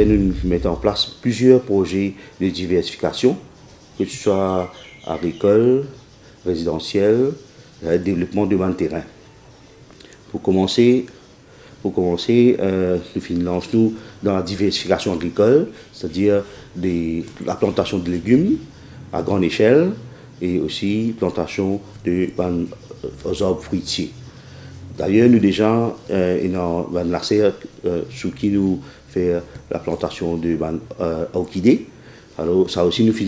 c'est-à-dire nous mettons en place plusieurs projets de diversification, que ce soit agricole, résidentiel, développement de bancs de terrain. Pour commencer, nous finançons dans la diversification agricole, c'est-à-dire la plantation de légumes à grande échelle et aussi plantation de arbres fruitiers. D'ailleurs, nous déjà, dans la serre sous qui nous fait la plantation de orchidées. Alors, ça aussi nous fait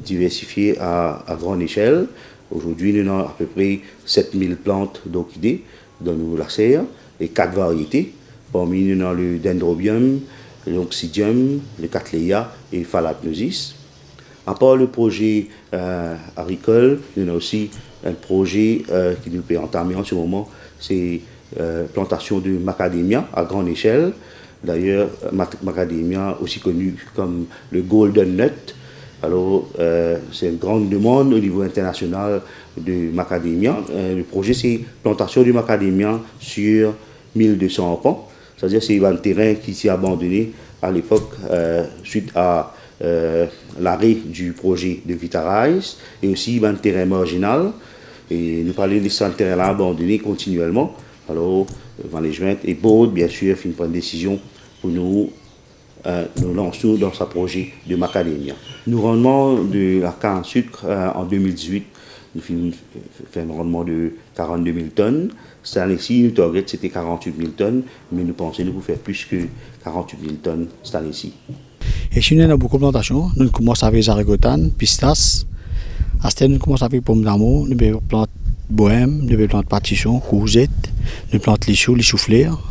diversifier à grande échelle. Aujourd'hui, nous avons à peu près 7000 plantes d'orchidées dans la serre et 4 variétés. Parmi nous avons le dendrobium, l'oxidium, le cattleya et phalagnopsis. À part le projet agricole, nous avons aussi un projet qui nous peut entamer en ce moment, c'est plantation de macadamia à grande échelle. D'ailleurs, macadamia aussi connu comme le golden nut. Alors, c'est une grande demande au niveau international de macadamia. Le projet, c'est plantation de macadamia sur 1200 arpents. C'est-à-dire que c'est un terrain qui s'est abandonné à l'époque suite à l'arrêt du projet de Vitarize et aussi un terrain marginal. Et nous parlons de ce terrain-là abandonné continuellement. Alors, le management et board, bien sûr, fait une décision pour nous lancer dans ce projet de macadamia. Nous rendement de la canne à sucre en 2018, nous fait un rendement de 42 000 tonnes. Cette année-ci, notre target c'était 48 000 tonnes, mais nous pensons nous faire plus que 48 000 tonnes cette année-ci. Et si nous avons beaucoup de plantations, nous commençons avec zarigotane, pistas. À ce temps, nous commençons avec pommes d'amour, nous plantons bohème, nous plantons pâtisson, courgette, nous plantons les choux, les choux-fleurs,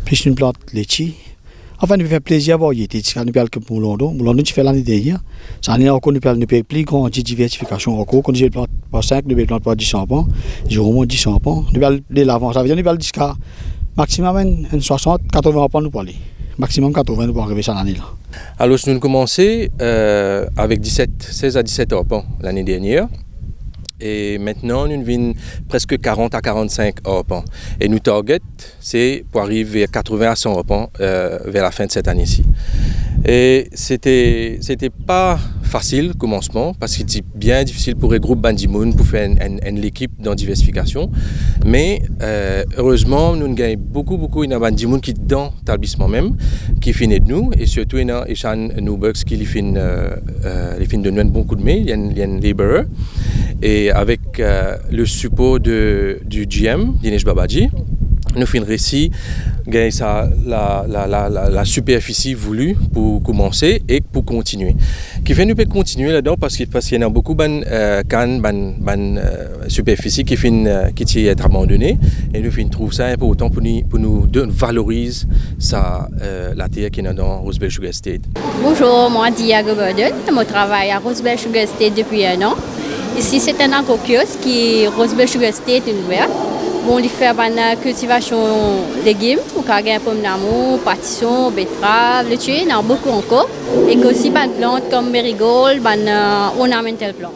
puis nous plantons les litchis. Enfin, nous faisons plaisir à voir. Nous avons quelques moulons. Moulons, tu fais l'année dernière. Ça année encore, nous avons plus grande diversification encore. Quand nous plantons pas 5, nous plantons pas 10 champons. J'ai au moins 10 champons. Nous avons de l'avant. Ça veut dire nous avons jusqu'à maximum 60, 80 champons nous parler. Maximum 80 nous pour arriver à l'année là. Alors, nous avons commencé avec 16 à 17 arpents l'année dernière. Et maintenant, nous avons presque 40 à 45 arpents. Et nous target, c'est pour arriver à 80 à 100 arpents vers la fin de cette année-ci. Et c'était pas facile, commencement, parce que c'était bien difficile pour les groupes Bandimoun pour faire une équipe dans diversification. Mais heureusement, nous avons beaucoup de Bandimoun qui dans l'établissement même, qui finit de nous, et surtout il y a Ishan Newbucks qui fin de nous un bon coup de main, il y a un laborer. Et avec le support du GM, Dinesh Babaji, nous faisons réussi la superficie voulue pour commencer et pour continuer. Qui fait nous peut continuer là-dedans parce qu'il y a beaucoup de superficie qui est abandonnée et nous trouve ça important pour nous valoriser la terre qui est dans Rosebel Sugar Estate. Bonjour, moi Diago Burden, je travaille à Rosebel Sugar Estate depuis un an. Ici, c'est un agro-kiosque qui est Rosebel Sugar Estate ouvert. Bon, il fait une cultivation de légumes, pour gagner pommes d'amour, pâtisson, betterave, le tuer, il y en a beaucoup encore. Et aussi des plantes comme marigold, ornamental plants.